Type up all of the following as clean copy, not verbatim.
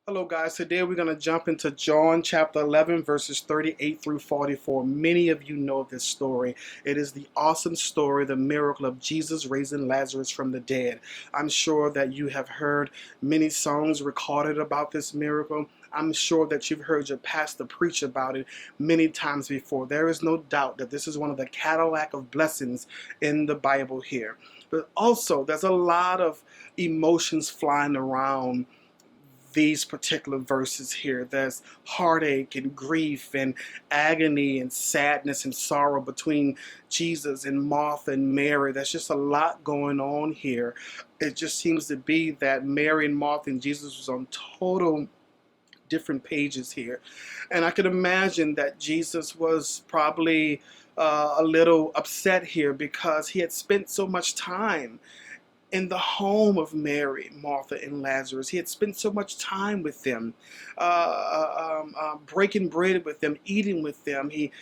Hello guys, today we're going to jump into John chapter 11 verses 38 through 44. Many of you know this story. It is the awesome story, the miracle of Jesus raising Lazarus from the dead. I'm sure that you have heard many songs recorded about this miracle. I'm sure that you've heard your pastor preach about it many times before. There is no doubt that this is one of the Cadillac of blessings in the Bible here. But also, there's a lot of emotions flying around these particular verses here. There's heartache and grief and agony and sadness and sorrow between Jesus and Martha and Mary. There's just a lot going on here. It just seems to be that Mary and Martha and Jesus was on total different pages here. And I could imagine that Jesus was probably a little upset here because he had spent so much time in the home of Mary, Martha, and Lazarus. He had spent so much time with them, breaking bread with them, eating with them. You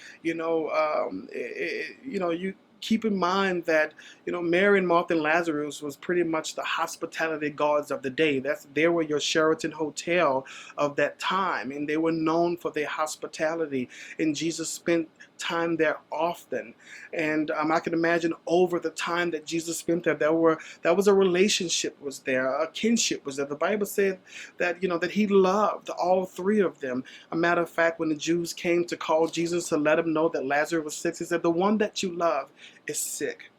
keep in mind that Mary and Martha and Lazarus was pretty much the hospitality gods of the day. They were your Sheraton hotel of that time, and they were known for their hospitality. And Jesus spent time there often, and I can imagine over the time that Jesus spent there, that was a relationship was there, a kinship was there. The Bible said that that he loved all three of them. A matter of fact, when the Jews came to call Jesus to let him know that Lazarus was sick, he said, "The one that you love is sick."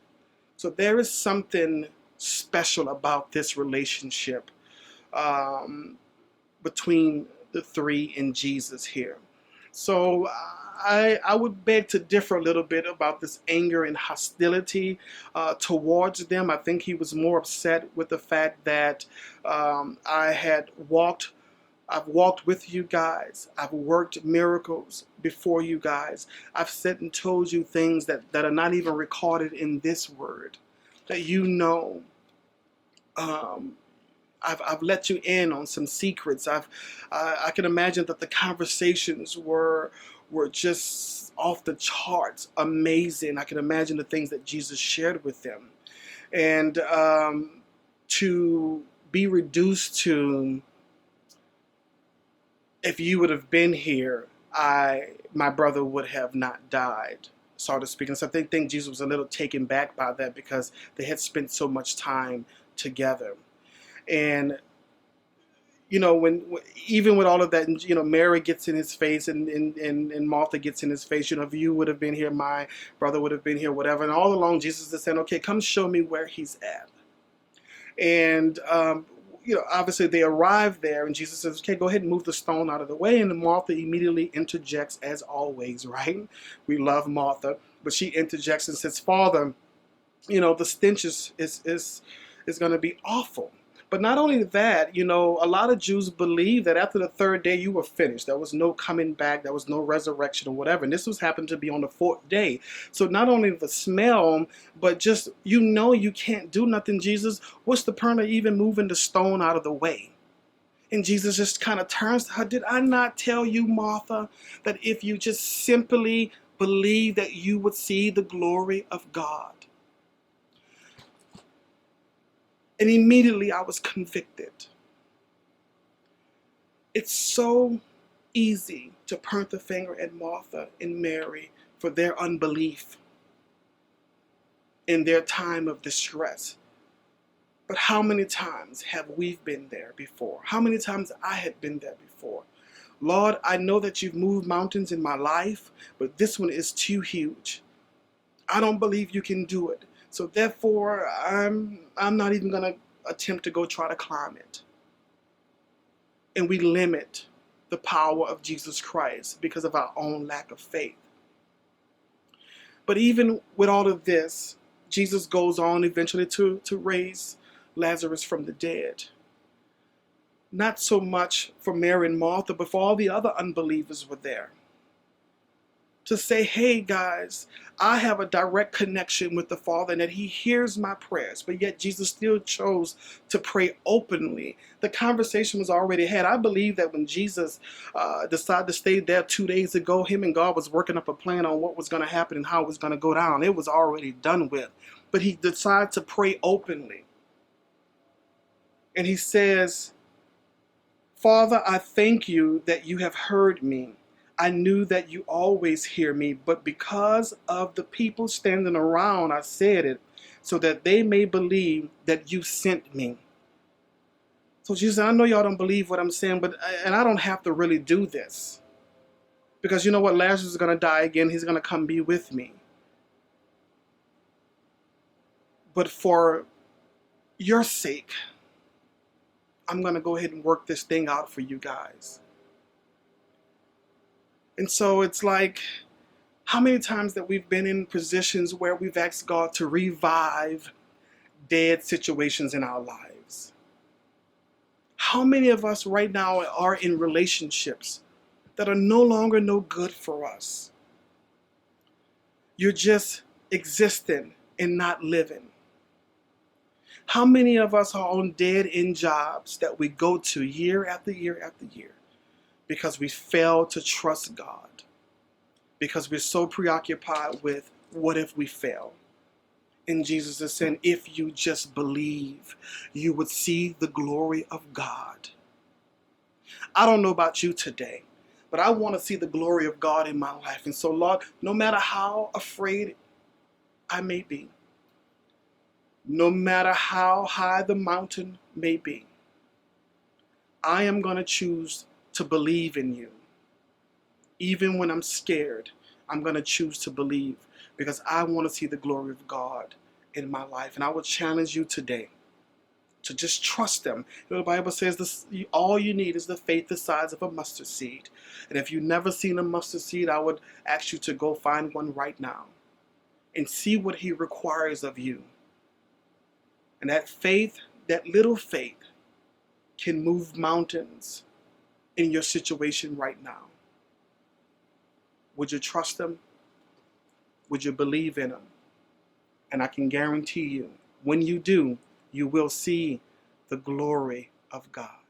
So there is something special about this relationship um, between the three and Jesus here. So I would beg to differ a little bit about this anger and hostility towards them. I think he was more upset with the fact that I've walked with you guys. I've worked miracles before you guys. I've said and told you things that are not even recorded in this word, that um, I've let you in on some secrets. I can imagine that the conversations were just off the charts, amazing. I can imagine the things that Jesus shared with them, and to be reduced to, if you would have been here, my brother would have not died, so to speak. And so I think Jesus was a little taken back by that because they had spent so much time together. And when even with all of that, and Mary gets in his face, and Martha gets in his face. If you would have been here, my brother would have been here, whatever. And all along, Jesus is saying, "Okay, come show me where he's at." And obviously they arrive there, and Jesus says, "Okay, go ahead and move the stone out of the way." And Martha immediately interjects, as always, right? We love Martha, but she interjects and says, "Father, the stench is going to be awful." But not only that, a lot of Jews believe that after the third day you were finished. There was no coming back. There was no resurrection or whatever. And this was happened to be on the fourth day. So not only the smell, but just, you can't do nothing, Jesus. What's the point of even moving the stone out of the way? And Jesus just kind of turns to her. "Did I not tell you, Martha, that if you just simply believe that you would see the glory of God?" And immediately I was convicted. It's so easy to point the finger at Martha and Mary for their unbelief in their time of distress. But how many times have we been there before? How many times I had been there before? "Lord, I know that you've moved mountains in my life, but this one is too huge. I don't believe you can do it. So therefore, I'm not even going to attempt to go try to climb it." And we limit the power of Jesus Christ because of our own lack of faith. But even with all of this, Jesus goes on eventually to raise Lazarus from the dead. Not so much for Mary and Martha, but for all the other unbelievers were there, to say, "Hey guys, I have a direct connection with the Father and that he hears my prayers." But yet Jesus still chose to pray openly. The conversation was already had. I believe that when Jesus decided to stay there 2 days ago, him and God was working up a plan on what was going to happen and how it was going to go down. It was already done with. But he decided to pray openly. And he says, Father, I thank you that you have heard me. I knew that you always hear me, but because of the people standing around, I said it so that they may believe that you sent me. So Jesus, I know y'all don't believe what I'm saying, and I don't have to really do this. Because you know what? Lazarus is going to die again. He's going to come be with me. But for your sake, I'm going to go ahead and work this thing out for you guys. And so it's like, how many times that we've been in positions where we've asked God to revive dead situations in our lives? How many of us right now are in relationships that are no longer no good for us? You're just existing and not living. How many of us are on dead-end jobs that we go to year after year after year because we fail to trust God? Because we're so preoccupied with what if we fail? And Jesus is saying, if you just believe, you would see the glory of God. I don't know about you today, but I want to see the glory of God in my life. And so, Lord, no matter how afraid I may be, no matter how high the mountain may be, I am going to choose to believe in you. Even when I'm scared, I'm going to choose to believe because I want to see the glory of God in my life. And I will challenge you today to just trust Him. You know, the Bible says this, all you need is the faith the size of a mustard seed. And if you've never seen a mustard seed, I would ask you to go find one right now and see what He requires of you. And that faith, that little faith, can move mountains in your situation right now. Would you trust Him? Would you believe in Him? And I can guarantee you, when you do, you will see the glory of God.